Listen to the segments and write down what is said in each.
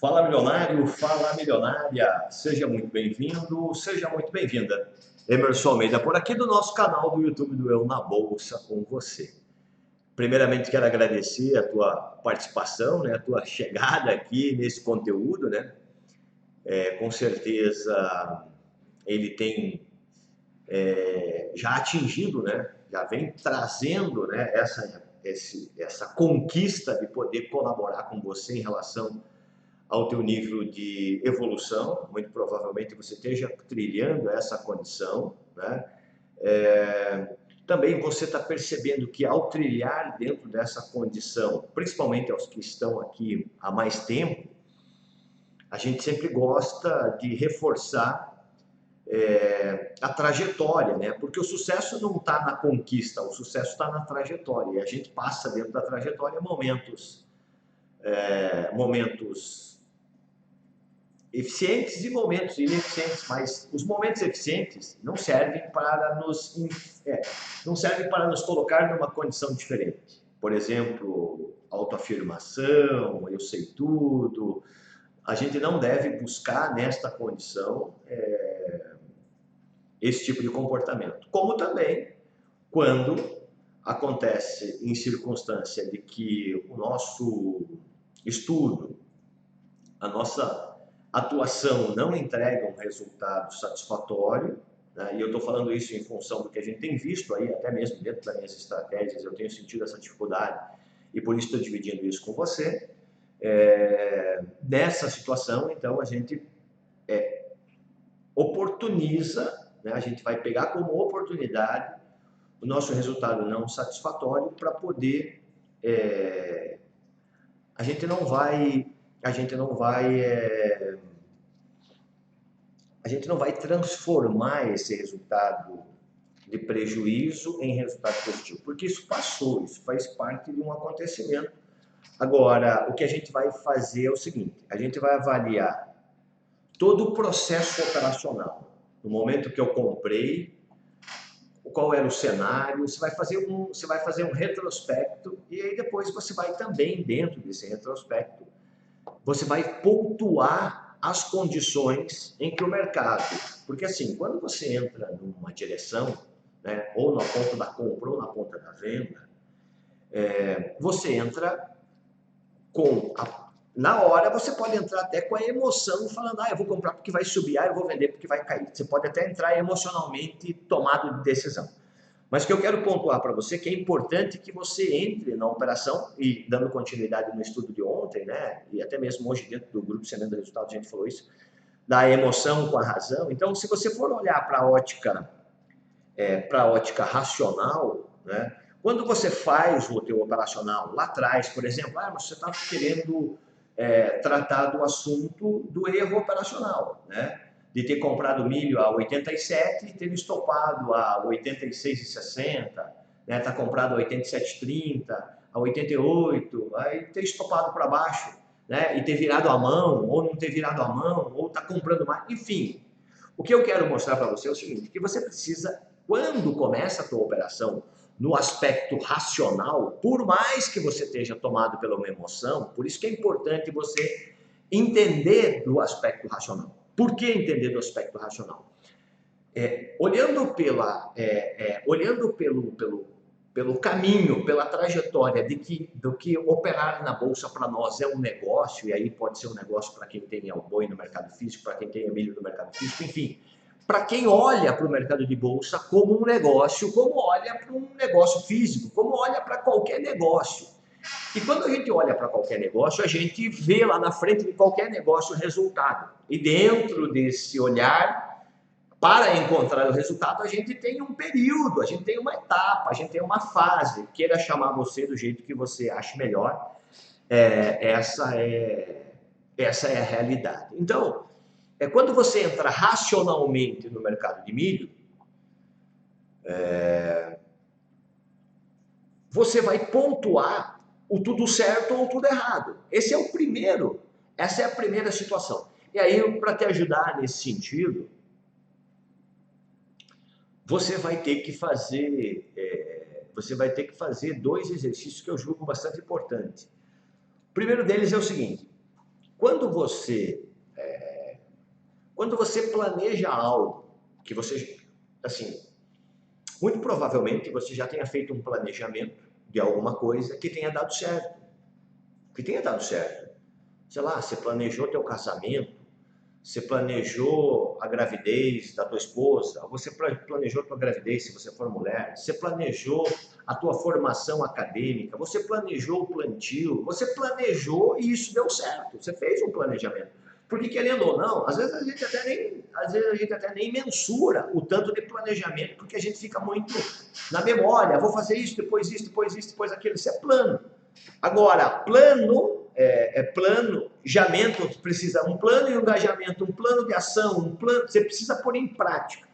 Fala milionário, fala milionária, seja muito bem-vindo, seja muito bem-vinda. Emerson Almeida por aqui do nosso canal do YouTube do Eu na Bolsa com você. Primeiramente quero agradecer a tua participação, né, a tua chegada aqui nesse conteúdo, né? Com certeza ele tem já atingido, né? Já vem trazendo, né, essa conquista de poder colaborar com você em relação ao teu nível de evolução. Muito provavelmente você esteja trilhando essa condição, né? Também você está percebendo que ao trilhar dentro dessa condição, principalmente aos que estão aqui há mais tempo, a gente sempre gosta de reforçar a trajetória, né? Porque o sucesso não está na conquista, o sucesso está na trajetória. E a gente passa dentro da trajetória momentos eficientes e momentos ineficientes, mas os momentos eficientes não servem para nos colocar numa condição diferente. Por exemplo, autoafirmação, eu sei tudo. A gente não deve buscar nesta condição esse tipo de comportamento. Como também quando acontece em circunstância de que o nosso estudo, a nossa atuação não entrega um resultado satisfatório, né? E eu estou falando isso em função do que a gente tem visto aí, até mesmo dentro das minhas estratégias, eu tenho sentido essa dificuldade e por isso estou dividindo isso com você. Nessa situação, então, a gente oportuniza, né? A gente vai pegar como oportunidade o nosso resultado não satisfatório para poder... A gente não vai transformar esse resultado de prejuízo em resultado positivo, porque isso passou, isso faz parte de um acontecimento. Agora, o que a gente vai fazer é o seguinte: a gente vai avaliar todo o processo operacional. No momento que eu comprei, qual era o cenário, você vai fazer um retrospecto, e aí depois você vai também, dentro desse retrospecto, você vai pontuar as condições em que o mercado... Porque assim, quando você entra numa direção, né, ou na ponta da compra ou na ponta da venda, você entra na hora você pode entrar até com a emoção, falando, eu vou comprar porque vai subir, eu vou vender porque vai cair. Você pode até entrar emocionalmente tomado de decisão. Mas o que eu quero pontuar para você é que é importante que você entre na operação, e dando continuidade no estudo de ontem, né, e até mesmo hoje dentro do grupo Semana Resultados a gente falou isso, da emoção com a razão. Então, se você for olhar para a ótica racional, né, quando você faz o teu operacional lá atrás, por exemplo, você está querendo tratar do assunto do erro operacional, né? De ter comprado milho a 87 e ter estopado a 86,60, né? Tá comprado a 87,30, a 88, aí ter estopado para baixo, né? E ter virado a mão, ou não ter virado a mão, ou tá comprando mais, enfim. O que eu quero mostrar para você é o seguinte, que você precisa, quando começa a tua operação, no aspecto racional, por mais que você esteja tomado pela uma emoção, por isso que é importante você entender do aspecto racional. Por que entender do aspecto racional? Olhando pelo caminho, pela trajetória do que operar na Bolsa para nós é um negócio, e aí pode ser um negócio para quem tem boi no mercado físico, para quem tem milho no mercado físico, enfim, para quem olha para o mercado de bolsa como um negócio, como olha para um negócio físico, como olha para qualquer negócio. E quando a gente olha para qualquer negócio, a gente vê lá na frente de qualquer negócio o resultado. E dentro desse olhar, para encontrar o resultado, a gente tem um período, a gente tem uma etapa, a gente tem uma fase. Queira chamar você do jeito que você ache melhor, essa é a realidade. Então, quando você entra racionalmente no mercado de milho, você vai pontuar o tudo certo ou tudo errado. Essa é a primeira situação. E aí, para te ajudar nesse sentido, você vai ter que fazer dois exercícios que eu julgo bastante importantes. O primeiro deles é o seguinte: Quando você, quando você planeja algo, que você, assim, muito provavelmente você já tenha feito um planejamento de alguma coisa que tenha dado certo. Que tenha dado certo. Sei lá, você planejou teu casamento, você planejou a gravidez da tua esposa, você planejou a tua gravidez se você for mulher, você planejou a tua formação acadêmica, você planejou o plantio, você planejou e isso deu certo, você fez um planejamento. Porque querendo ou não, às vezes a gente até nem mensura o tanto de planejamento, porque a gente fica muito na memória, vou fazer isso, depois isso, depois isso, depois aquilo, isso é plano. Agora, planejamento, precisa um plano e um engajamento, um plano de ação, um plano, você precisa pôr em prática.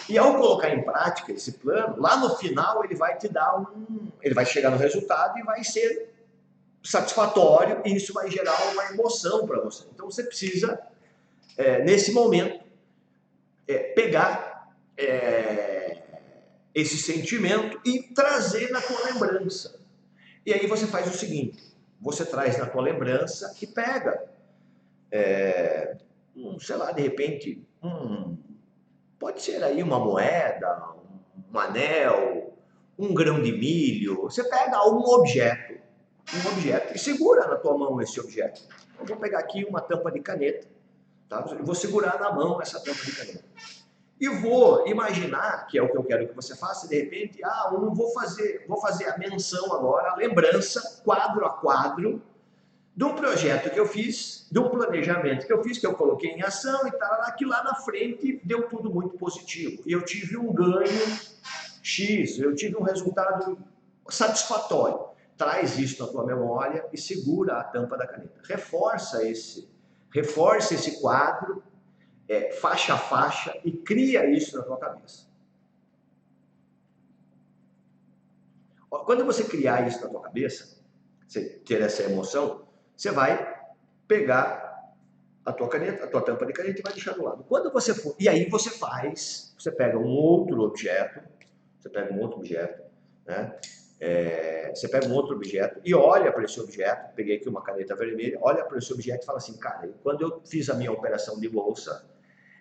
E ao colocar em prática esse plano, lá no final ele vai te dar ele vai chegar no resultado e vai ser satisfatório e isso vai gerar uma emoção para você. Então você precisa, nesse momento, pegar esse sentimento e trazer na tua lembrança. E aí você faz o seguinte, você traz na tua lembrança e pega, sei lá, de repente, pode ser aí uma moeda, um anel, um grão de milho, você pega algum objeto, e segura na tua mão esse objeto. Eu vou pegar aqui uma tampa de caneta, tá? Eu vou segurar na mão essa tampa de caneta. E vou imaginar, que é o que eu quero que você faça, de repente, eu vou fazer a menção agora, a lembrança, quadro a quadro, de um projeto que eu fiz, de um planejamento que eu fiz, que eu coloquei em ação e tal, que lá na frente deu tudo muito positivo. E eu tive um ganho X, eu tive um resultado satisfatório. Traz isso na tua memória e segura a tampa da caneta. Reforça esse quadro, faixa a faixa, e cria isso na tua cabeça. Quando você criar isso na tua cabeça, você ter essa emoção, você vai pegar a tua caneta, a tua tampa de caneta e vai deixar do lado. Quando você for, e aí você pega um outro objeto, né? Você pega um outro objeto e olha para esse objeto, peguei aqui uma caneta vermelha, olha para esse objeto e fala assim, cara, quando eu fiz a minha operação de bolsa,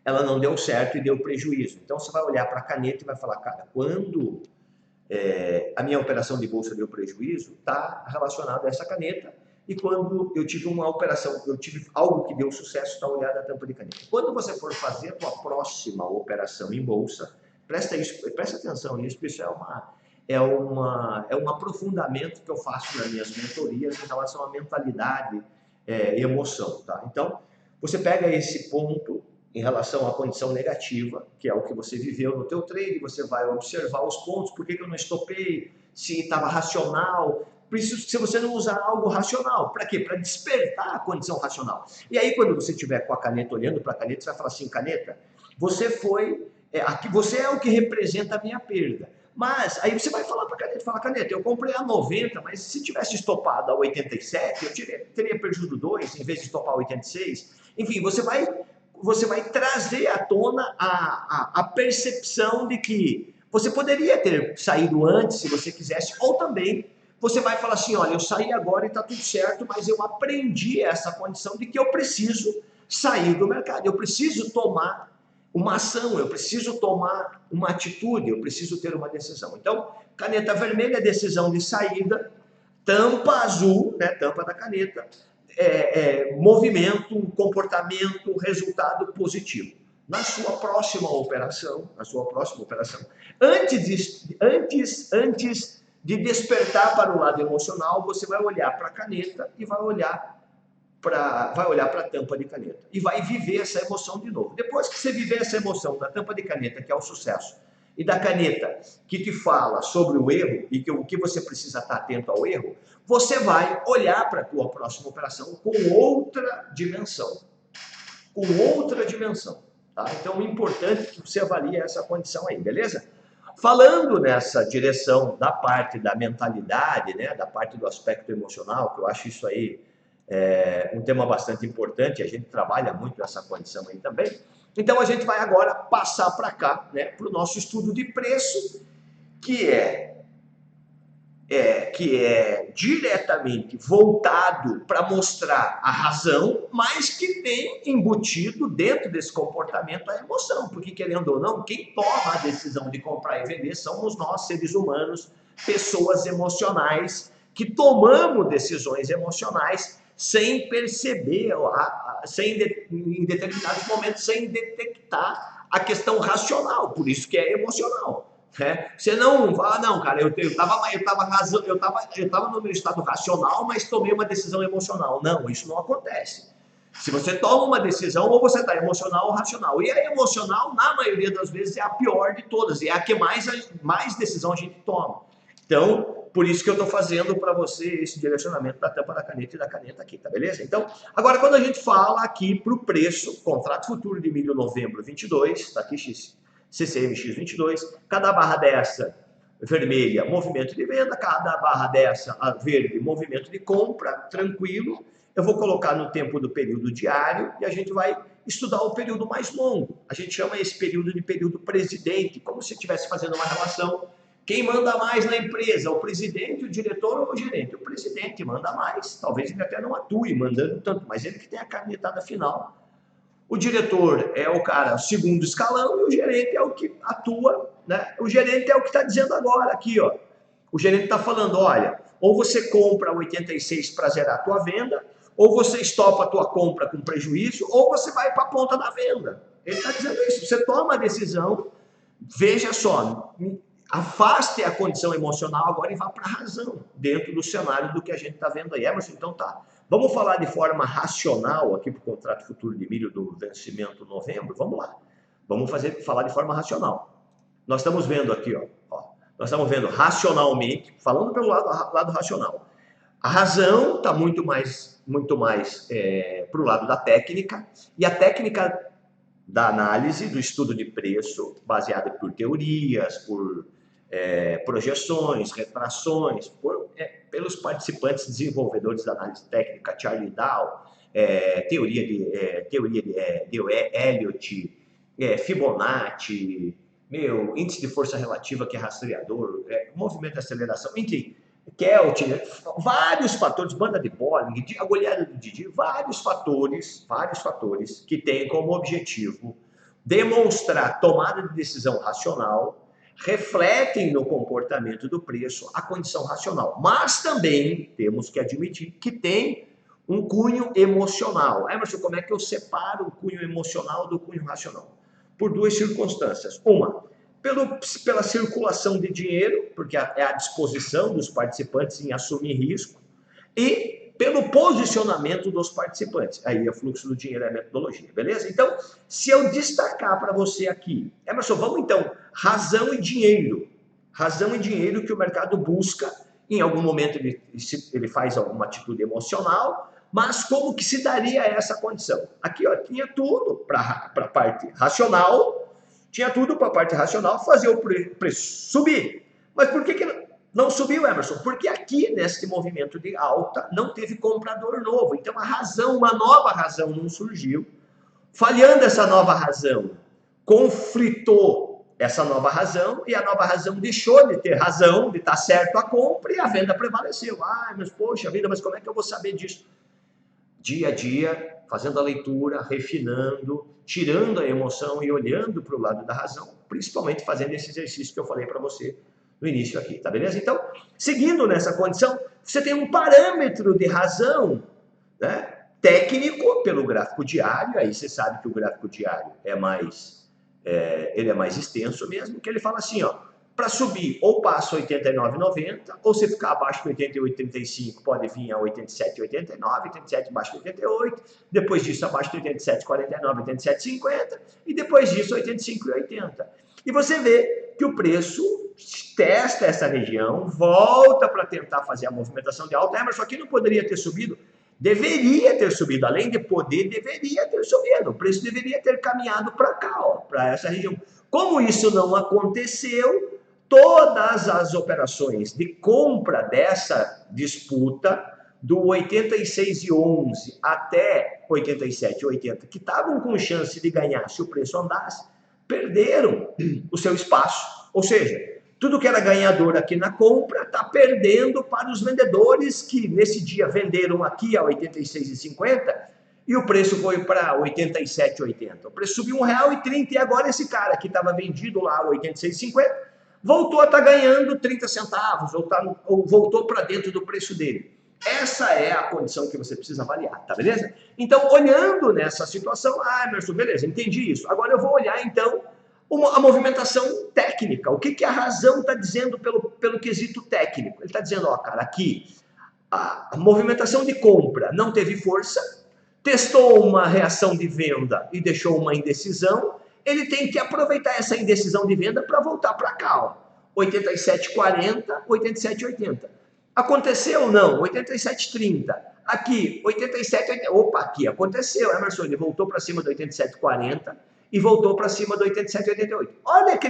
ela não deu certo e deu prejuízo. Então você vai olhar para a caneta e vai falar, cara, quando a minha operação de bolsa deu prejuízo, está relacionado a essa caneta, e quando eu tive uma operação, eu tive algo que deu sucesso, está olhado a tampa de caneta. Quando você for fazer a tua próxima operação em bolsa, presta atenção nisso, porque isso é um aprofundamento que eu faço nas minhas mentorias em relação à mentalidade e emoção, tá? Então, você pega esse ponto em relação à condição negativa, que é o que você viveu no teu trade, você vai observar os pontos, por que eu não estopei, se estava racional, se você não usar algo racional. Para quê? Para despertar a condição racional. E aí, quando você estiver com a caneta, olhando para a caneta, você vai falar assim, caneta, você é o que representa a minha perda. Mas aí você vai falar para a caneta, fala, caneta, eu comprei a 90, mas se tivesse estopado a 87, eu teria perdido 2 em vez de estopar a 86. Enfim, você vai trazer à tona a percepção de que você poderia ter saído antes, se você quisesse, ou também você vai falar assim, olha, eu saí agora e está tudo certo, mas eu aprendi essa condição de que eu preciso sair do mercado, eu preciso tomar uma ação, eu preciso tomar uma atitude, eu preciso ter uma decisão. Então, caneta vermelha é decisão de saída, tampa azul, né, tampa da caneta, movimento, comportamento, resultado positivo. Na sua próxima operação, antes de despertar para o lado emocional, você vai olhar para a caneta e vai olhar para a tampa de caneta e vai viver essa emoção de novo. Depois que você viver essa emoção da tampa de caneta, que é o sucesso, e da caneta que te fala sobre o erro e o que você precisa estar atento ao erro, você vai olhar para a tua próxima operação com outra dimensão. Tá? Então, é importante que você avalie essa condição aí, beleza? Falando nessa direção da parte da mentalidade, né, da parte do aspecto emocional, que eu acho isso aí um tema bastante importante, a gente trabalha muito nessa condição aí também. Então a gente vai agora passar para cá, né, para o nosso estudo de preço, que é que é diretamente voltado para mostrar a razão, mas que tem embutido dentro desse comportamento a emoção, porque querendo ou não, quem toma a decisão de comprar e vender somos nós, seres humanos, pessoas emocionais, que tomamos decisões emocionais sem perceber, em determinados momentos, sem detectar a questão racional, por isso que é emocional. Você não fala, não, cara, eu tava no meu estado racional, mas tomei uma decisão emocional. Não, isso não acontece. Se você toma uma decisão, ou você está emocional ou racional. E a emocional, na maioria das vezes, é a pior de todas, e é a que mais decisão a gente toma. Então, por isso que eu estou fazendo para você esse direcionamento da tampa da caneta e da caneta aqui, tá beleza? Então, agora quando a gente fala aqui para o preço, contrato futuro de milho novembro 22, tá aqui CCMX22, cada barra dessa vermelha, movimento de venda, cada barra dessa verde, movimento de compra, tranquilo. Eu vou colocar no tempo do período diário e a gente vai estudar o período mais longo. A gente chama esse período de período presidente, como se estivesse fazendo uma relação. Quem manda mais na empresa? O presidente, o diretor ou o gerente? O presidente manda mais, talvez ele até não atue mandando tanto, mas ele que tem a canetada final. O diretor é o cara, o segundo escalão, e o gerente é o que atua, né? O gerente é o que está dizendo agora, aqui, ó. O gerente está falando, olha, ou você compra 86 para zerar a tua venda, ou você estopa a tua compra com prejuízo, ou você vai para a ponta da venda. Ele está dizendo isso, você toma a decisão, veja só, afaste a condição emocional agora e vá para a razão, dentro do cenário do que a gente está vendo aí. Mas então tá. Vamos falar de forma racional aqui para o contrato futuro de milho do vencimento novembro? Vamos lá. Vamos falar de forma racional. Nós estamos vendo aqui, ó. Nós estamos vendo racionalmente, falando pelo lado racional. A razão está muito mais para o lado da técnica, e a técnica da análise, do estudo de preço, baseada por teorias, por projeções, retrações, pelos participantes desenvolvedores da análise técnica, Charlie Dow, teoria de Elliott, Fibonacci, índice de força relativa, que é rastreador, movimento de aceleração, enfim, Keltner, vários fatores, banda de Bollinger, agulhada do Didi, vários fatores que têm como objetivo demonstrar tomada de decisão racional, refletem no comportamento do preço a condição racional. Mas também temos que admitir que tem um cunho emocional. Emerson, como é que eu separo o cunho emocional do cunho racional? Por duas circunstâncias. Uma, pela circulação de dinheiro, porque é a disposição dos participantes em assumir risco, e pelo posicionamento dos participantes. Aí é fluxo do dinheiro, é a metodologia, beleza? Então, se eu destacar para você aqui, Emerson, vamos então, razão e dinheiro. Razão e dinheiro que o mercado busca, em algum momento ele faz alguma atitude emocional, mas como que se daria essa condição? Aqui, ó, tinha tudo para a parte racional, fazer o preço subir. Mas por que não subiu, Emerson? Porque aqui, nesse movimento de alta, não teve comprador novo. Então, uma nova razão não surgiu. Falhando essa nova razão, conflitou essa nova razão, e a nova razão deixou de ter razão, de estar certo a compra, e a venda prevaleceu. Mas poxa vida, mas como é que eu vou saber disso? Dia a dia, fazendo a leitura, refinando, tirando a emoção e olhando para o lado da razão, principalmente fazendo esse exercício que eu falei para você no início aqui, tá beleza? Então, seguindo nessa condição, você tem um parâmetro de razão, né, técnico pelo gráfico diário. Aí você sabe que o gráfico diário ele é mais extenso mesmo, que ele fala assim, ó, para subir ou passa 89,90, ou se ficar abaixo de 88,35 pode vir a 87,89, 87 abaixo de 88, depois disso abaixo de 87,49, 87,50, e depois disso 85,80. E você vê que o preço testa essa região, volta para tentar fazer a movimentação de alta. Emerson, aqui não poderia ter subido? Deveria ter subido, além de poder, deveria ter subido. O preço deveria ter caminhado para cá, para essa região. Como isso não aconteceu, todas as operações de compra dessa disputa, do 86,11 até 87,80, que estavam com chance de ganhar se o preço andasse, perderam o seu espaço. Ou seja, Tudo que era ganhador aqui na compra está perdendo para os vendedores que nesse dia venderam aqui a R$ 86,50 e o preço foi para R$ 87,80. O preço subiu R$ 1,30 e agora esse cara que estava vendido lá a R$ 86,50 voltou a estar ganhando 30 centavos ou voltou para dentro do preço dele. Essa é a condição que você precisa avaliar, tá beleza? Então, olhando nessa situação, Emerson, beleza, entendi isso. Agora eu vou olhar então a movimentação técnica. O que a razão está dizendo pelo quesito técnico? Ele está dizendo, ó, cara, aqui a movimentação de compra não teve força, testou uma reação de venda e deixou uma indecisão, ele tem que aproveitar essa indecisão de venda para voltar para cá, ó, 87,40, 87,80. Aconteceu ou não? 87,30. Aqui, 87,80. Opa, aqui aconteceu, Emerson, ele voltou para cima do 87,40 e voltou para cima do 87,88. Olha que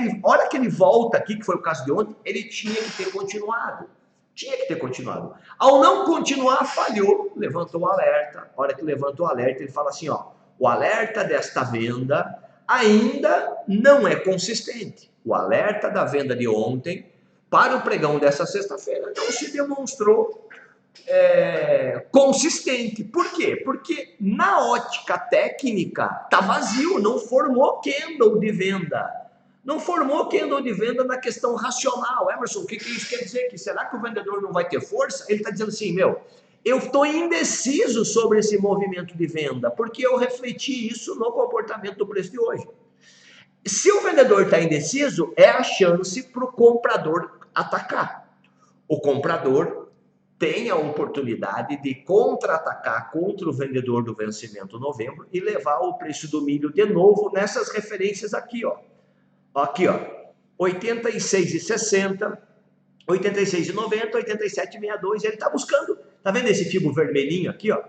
ele volta aqui, que foi o caso de ontem, ele tinha que ter continuado. Tinha que ter continuado. Ao não continuar, falhou, levantou o alerta. A hora que levantou o alerta, ele fala assim, ó, o alerta desta venda ainda não é consistente. O alerta da venda de ontem para o pregão dessa sexta-feira não se demonstrou consistente. Por quê? Porque na ótica técnica está vazio, não formou candle de venda. Não formou candle de venda na questão racional. Emerson, o que isso quer dizer? Que será que o vendedor não vai ter força? Ele está dizendo assim, eu estou indeciso sobre esse movimento de venda, porque eu refleti isso no comportamento do preço de hoje. Se o vendedor está indeciso, é a chance para o comprador atacar. O comprador tem a oportunidade de contra-atacar contra o vendedor do vencimento novembro e levar o preço do milho de novo nessas referências aqui, ó. Aqui, ó, 86,60, 86,90, 87,62, ele está buscando, tá vendo esse fibro vermelhinho aqui, ó?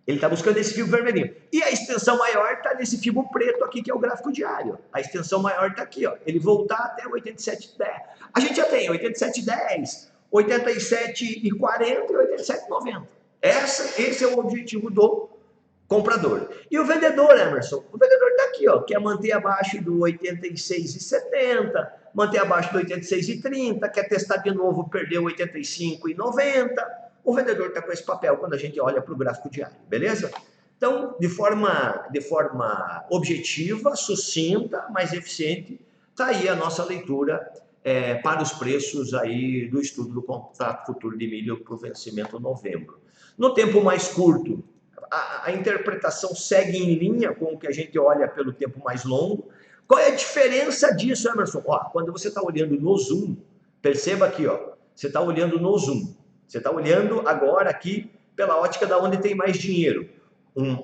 Ele está buscando esse fibro vermelhinho. E a extensão maior está nesse fibro preto aqui, que é o gráfico diário. A extensão maior está aqui, ó. Ele voltar até 87,10. A gente já tem 87,10, 87,40 e 87,90. Esse é o objetivo do comprador. E o vendedor, Emerson? O vendedor está aqui, ó, quer manter abaixo do 86,70, manter abaixo do 86,30, quer testar de novo, perdeu 85,90. O vendedor está com esse papel quando a gente olha para o gráfico diário, beleza? Então, de forma objetiva, sucinta, mais eficiente, está aí a nossa leitura para os preços aí do estudo do contrato futuro de milho para o vencimento novembro. No tempo mais curto, a interpretação segue em linha com o que a gente olha pelo tempo mais longo. Qual é a diferença disso, Emerson? Ó, quando você está olhando no zoom, perceba aqui, ó, você está olhando no zoom. Você está olhando agora aqui pela ótica da onde tem mais dinheiro.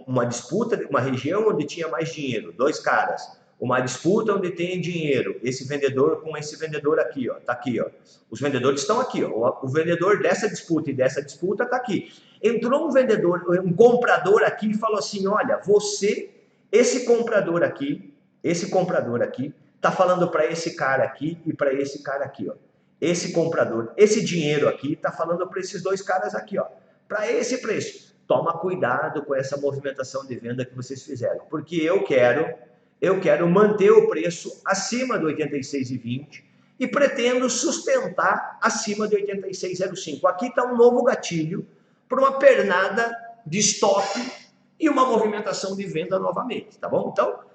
Uma disputa, uma região onde tinha mais dinheiro, dois caras. Uma disputa onde tem dinheiro, esse vendedor com esse vendedor aqui, ó, tá aqui, ó. Os vendedores estão aqui, ó. O vendedor dessa disputa e dessa disputa tá aqui. Entrou um comprador aqui e falou assim, olha, esse comprador aqui, tá falando para esse cara aqui e para esse cara aqui, ó. Esse comprador, esse dinheiro aqui tá falando para esses dois caras aqui, ó. Para esse preço. Toma cuidado com essa movimentação de venda que vocês fizeram, porque eu quero manter o preço acima do 86,20 e pretendo sustentar acima do 86,05. Aqui está um novo gatilho para uma pernada de stop e uma movimentação de venda novamente, tá bom? Então,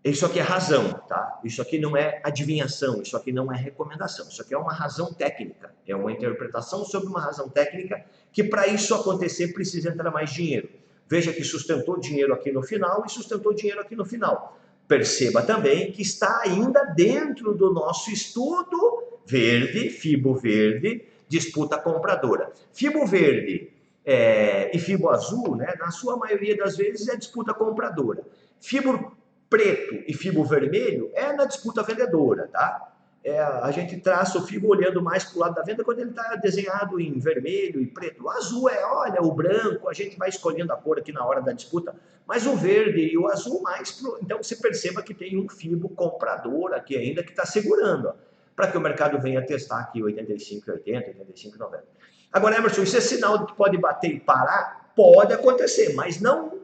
isso aqui é razão, tá? Isso aqui não é adivinhação, isso aqui não é recomendação, isso aqui é uma razão técnica, é uma interpretação sobre uma razão técnica que para isso acontecer precisa entrar mais dinheiro. Veja que sustentou dinheiro aqui no final e sustentou dinheiro aqui no final. Perceba também que está ainda dentro do nosso estudo verde, Fibo verde, disputa compradora. Fibo verde e Fibo azul, né, na sua maioria das vezes é disputa compradora. Fibo preto e Fibo vermelho é na disputa vendedora, tá? A gente traça o Fibo olhando mais para o lado da venda quando ele está desenhado em vermelho e preto. O azul olha, o branco, a gente vai escolhendo a cor aqui na hora da disputa, mas o verde e o azul mais pro... Então você perceba que tem um Fibo comprador aqui ainda que está segurando, para que o mercado venha testar aqui 85,80, 85,90. Agora, Emerson, isso é sinal de que pode bater e parar? Pode acontecer, mas não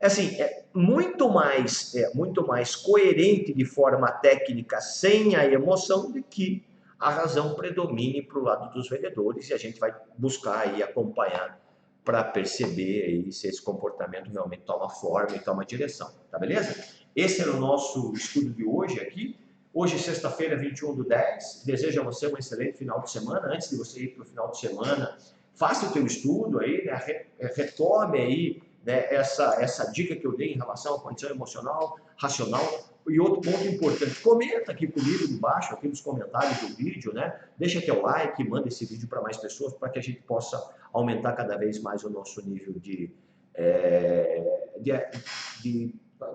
assim, muito mais coerente de forma técnica, sem a emoção, de que a razão predomine para o lado dos vendedores, e a gente vai buscar aí acompanhar para perceber aí se esse comportamento realmente toma forma e toma direção, tá beleza? Esse era o nosso estudo de hoje aqui. Hoje, sexta-feira, 21/10. Desejo a você um excelente final de semana. Antes de você ir para o final de semana, faça o teu estudo aí, né? Retome aí, né, essa dica que eu dei em relação à condição emocional, racional. E outro ponto importante, comenta aqui comigo embaixo, aqui nos comentários do vídeo, né? Deixa teu like, manda esse vídeo para mais pessoas, para que a gente possa aumentar cada vez mais o nosso nível que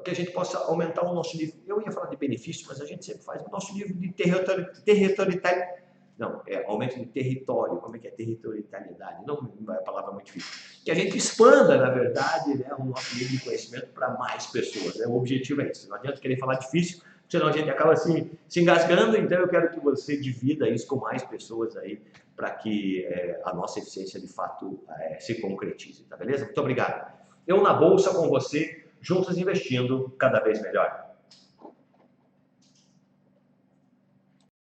a gente possa aumentar o nosso nível. Eu ia falar de benefício, mas a gente sempre faz o nosso nível de territorialidade. Não, aumento de território. Como é que é territorialidade? Não é uma palavra muito difícil. Que a gente expanda, na verdade, né, o nosso nível de conhecimento para mais pessoas. Né? O objetivo é esse. Não adianta querer falar difícil, senão a gente acaba assim, se engasgando. Então eu quero que você divida isso com mais pessoas aí, para que a nossa eficiência de fato se concretize. Tá beleza? Muito obrigado. Eu na Bolsa com você, juntos investindo cada vez melhor.